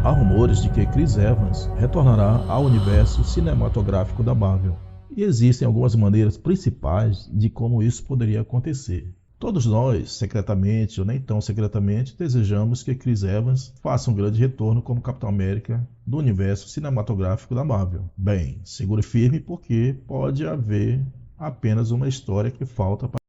Há rumores de que Chris Evans retornará ao universo cinematográfico da Marvel, e existem algumas maneiras principais de como isso poderia acontecer. Todos nós, secretamente ou nem tão secretamente, desejamos que Chris Evans faça um grande retorno como Capitão América do universo cinematográfico da Marvel. Bem, segure firme porque pode haver apenas uma história que falta para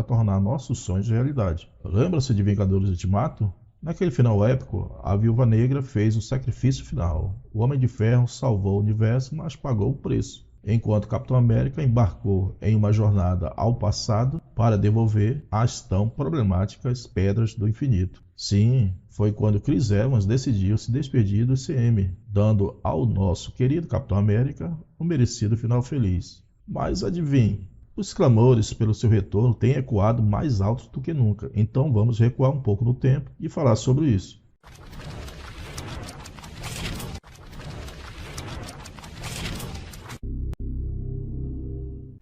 tornar nossos sonhos realidade. Lembra-se de Vingadores Ultimato? Naquele final épico, a Viúva Negra fez o sacrifício final. O Homem de Ferro salvou o universo, mas pagou o preço. Enquanto Capitão América embarcou em uma jornada ao passado para devolver as tão problemáticas Pedras do Infinito. Sim, foi quando Chris Evans decidiu se despedir do UCM, dando ao nosso querido Capitão América um merecido final feliz. Mas adivinhe, os clamores pelo seu retorno têm ecoado mais alto do que nunca, então vamos recuar um pouco no tempo e falar sobre isso.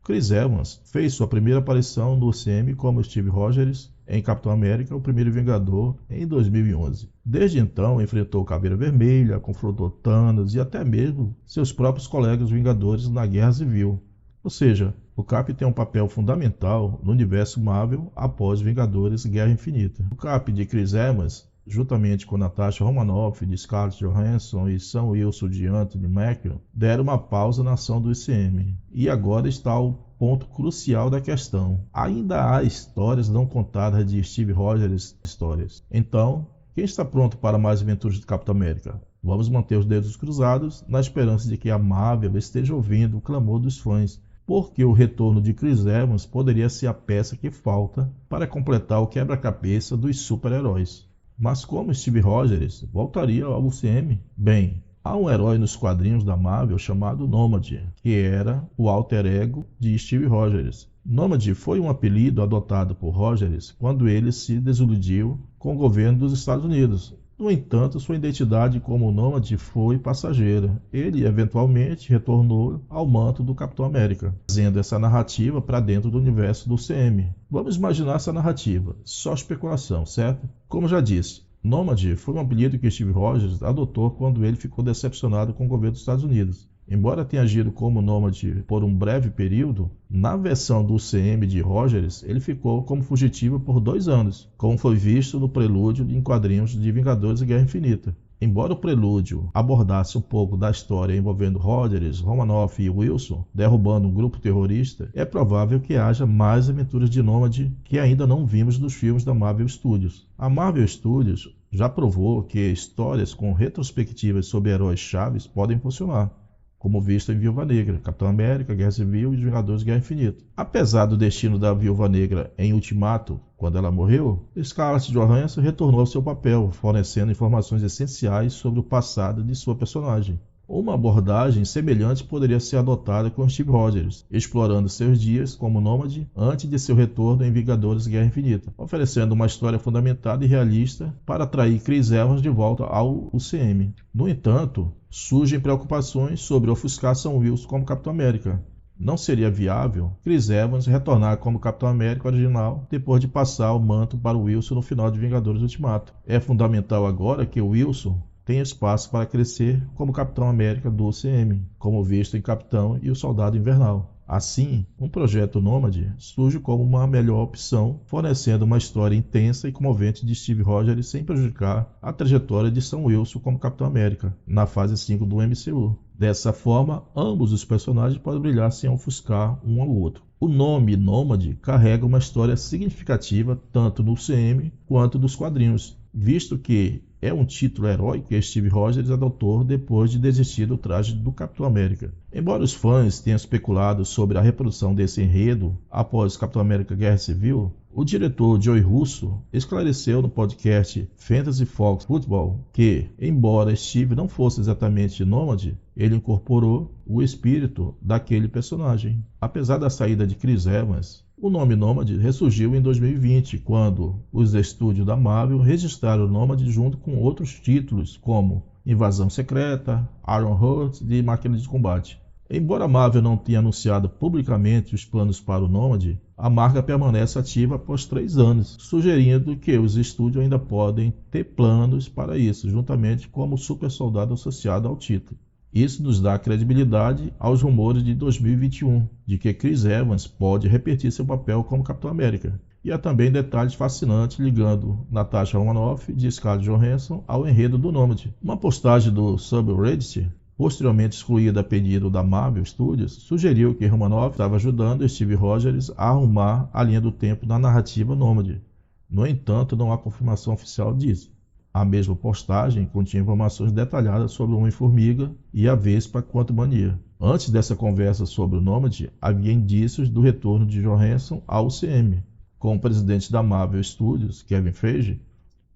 Chris Evans fez sua primeira aparição no UCM como Steve Rogers em Capitão América, o Primeiro Vingador, em 2011. Desde então, enfrentou Caveira Vermelha, confrontou Thanos e até mesmo seus próprios colegas Vingadores na Guerra Civil. Ou seja, o Cap tem um papel fundamental no universo Marvel após Vingadores Guerra Infinita. O Cap de Chris Evans, juntamente com Natasha Romanoff de Scarlett Johansson e Sam Wilson de Anthony Mackie, deram uma pausa na ação do UCM. E agora está o ponto crucial da questão. Ainda há histórias não contadas de Steve Rogers histórias. Então, quem está pronto para mais aventuras de Capitão América? Vamos manter os dedos cruzados na esperança de que a Marvel esteja ouvindo o clamor dos fãs, porque o retorno de Chris Evans poderia ser a peça que falta para completar o quebra-cabeça dos super-heróis. Mas como Steve Rogers voltaria ao UCM? Bem, há um herói nos quadrinhos da Marvel chamado Nômade, que era o alter ego de Steve Rogers. Nômade foi um apelido adotado por Rogers quando ele se desiludiu com o governo dos Estados Unidos. No entanto, sua identidade como nômade foi passageira. Ele eventualmente retornou ao manto do Capitão América, trazendo essa narrativa para dentro do universo do UCM. Vamos imaginar essa narrativa, só especulação, certo? Como já disse, Nômade foi um apelido que Steve Rogers adotou quando ele ficou decepcionado com o governo dos Estados Unidos. Embora tenha agido como nômade por um breve período, na versão do UCM de Rogers, ele ficou como fugitivo por 2 anos, como foi visto no prelúdio em quadrinhos de Vingadores e Guerra Infinita. Embora o prelúdio abordasse um pouco da história envolvendo Rogers, Romanoff e Wilson, derrubando um grupo terrorista, é provável que haja mais aventuras de Nômade que ainda não vimos nos filmes da Marvel Studios. A Marvel Studios já provou que histórias com retrospectivas sobre heróis chaves podem funcionar, como visto em Viúva Negra, Capitão América, Guerra Civil e os Vingadores Guerra Infinita. Apesar do destino da Viúva Negra em Ultimato, quando ela morreu, Scarlett Johansson retornou ao seu papel, fornecendo informações essenciais sobre o passado de sua personagem. Uma abordagem semelhante poderia ser adotada com Steve Rogers, explorando seus dias como nômade antes de seu retorno em Vingadores Guerra Infinita, oferecendo uma história fundamentada e realista para atrair Chris Evans de volta ao UCM. No entanto, surgem preocupações sobre ofuscar Sam Wilson como Capitão América. Não seria viável Chris Evans retornar como Capitão América original depois de passar o manto para Wilson no final de Vingadores Ultimato. É fundamental agora que Wilson tem espaço para crescer como Capitão América do UCM, como visto em Capitão e o Soldado Invernal. Assim, um projeto Nômade surge como uma melhor opção, fornecendo uma história intensa e comovente de Steve Rogers sem prejudicar a trajetória de Sam Wilson como Capitão América, na fase 5 do MCU. Dessa forma, ambos os personagens podem brilhar sem ofuscar um ao outro. O nome Nômade carrega uma história significativa tanto no UCM quanto nos quadrinhos, visto que é um título heróico que Steve Rogers adotou depois de desistir do traje do Capitão América. Embora os fãs tenham especulado sobre a reprodução desse enredo após Capitão América Guerra Civil, o diretor Joey Russo esclareceu no podcast Fantasy Fox Football que, embora Steve não fosse exatamente nômade, ele incorporou o espírito daquele personagem. Apesar da saída de Chris Evans, o nome Nômade ressurgiu em 2020, quando os estúdios da Marvel registraram o Nômade junto com outros títulos, como Invasão Secreta, Iron Heart e Máquina de Combate. Embora a Marvel não tenha anunciado publicamente os planos para o Nômade, a marca permanece ativa após 3 anos, sugerindo que os estúdios ainda podem ter planos para isso, juntamente como super soldado associado ao título. Isso nos dá credibilidade aos rumores de 2021, de que Chris Evans pode repetir seu papel como Capitão América. E há também detalhes fascinantes ligando Natasha Romanoff de Scarlett Johansson ao enredo do Nômade. Uma postagem do subreddit, posteriormente excluída a pedido da Marvel Studios, sugeriu que Romanoff estava ajudando Steve Rogers a arrumar a linha do tempo na narrativa Nômade. No entanto, não há confirmação oficial disso. A mesma postagem continha informações detalhadas sobre o Homem-Formiga e a Vespa Quantumania. Antes dessa conversa sobre o Nômade, havia indícios do retorno de Johansson ao UCM, com o presidente da Marvel Studios, Kevin Feige,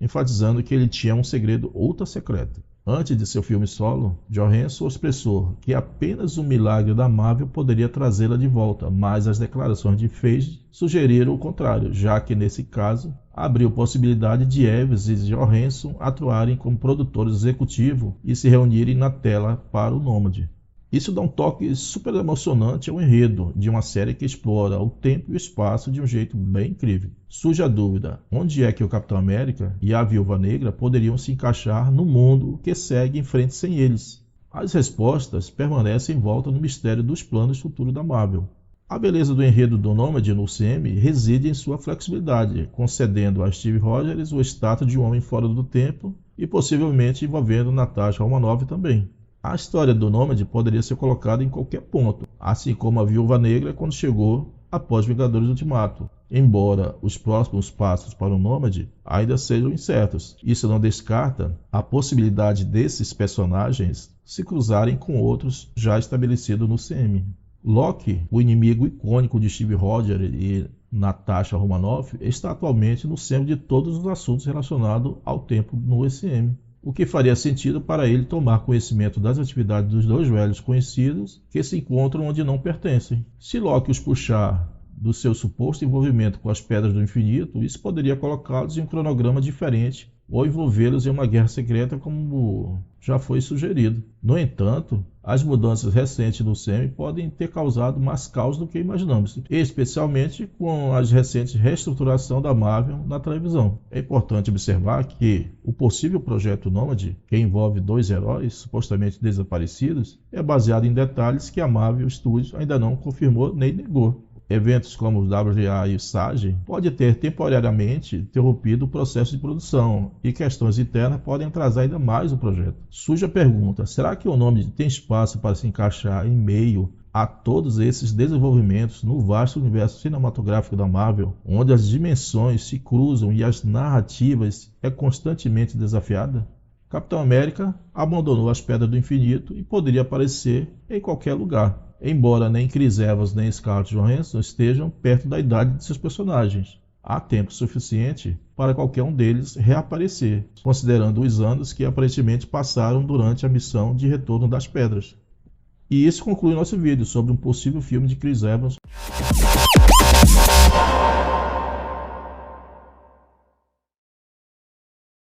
enfatizando que ele tinha um segredo ultra secreto. Antes de seu filme solo, Johansson expressou que apenas um milagre da Marvel poderia trazê-la de volta, mas as declarações de Feige sugeriram o contrário, já que nesse caso abriu possibilidade de Evans e Johansson atuarem como produtores executivos e se reunirem na tela para o Nômade. Isso dá um toque super emocionante ao enredo de uma série que explora o tempo e o espaço de um jeito bem incrível. Surge a dúvida, onde é que o Capitão América e a Viúva Negra poderiam se encaixar no mundo que segue em frente sem eles? As respostas permanecem em volta no mistério dos planos futuros da Marvel. A beleza do enredo do Nômade no UCM reside em sua flexibilidade, concedendo a Steve Rogers o status de um homem fora do tempo e possivelmente envolvendo Natasha Romanoff também. A história do Nômade poderia ser colocada em qualquer ponto, assim como a Viúva Negra quando chegou após Vingadores Ultimato, embora os próximos passos para o Nômade ainda sejam incertos. Isso não descarta a possibilidade desses personagens se cruzarem com outros já estabelecidos no CM. Loki, o inimigo icônico de Steve Rogers e Natasha Romanoff, está atualmente no centro de todos os assuntos relacionados ao tempo no UCM. O que faria sentido para ele tomar conhecimento das atividades dos dois velhos conhecidos que se encontram onde não pertencem. Se Loki os puxar do seu suposto envolvimento com as Pedras do Infinito, isso poderia colocá-los em um cronograma diferente ou envolvê-los em uma guerra secreta como já foi sugerido. No entanto, as mudanças recentes no CM podem ter causado mais caos do que imaginamos, especialmente com as recentes reestruturação da Marvel na televisão. É importante observar que o possível projeto Nômade, que envolve 2 heróis supostamente desaparecidos, é baseado em detalhes que a Marvel Studios ainda não confirmou nem negou. Eventos como o WGA e o SAG podem ter temporariamente interrompido o processo de produção e questões internas podem atrasar ainda mais o projeto. Surge a pergunta, será que o Nômade tem espaço para se encaixar em meio a todos esses desenvolvimentos no vasto universo cinematográfico da Marvel, onde as dimensões se cruzam e as narrativas é constantemente desafiada? Capitão América abandonou as Pedras do Infinito e poderia aparecer em qualquer lugar. Embora nem Chris Evans nem Scarlett Johansson estejam perto da idade de seus personagens, há tempo suficiente para qualquer um deles reaparecer, considerando os anos que aparentemente passaram durante a missão de retorno das Pedras. E isso conclui nosso vídeo sobre um possível filme de Chris Evans.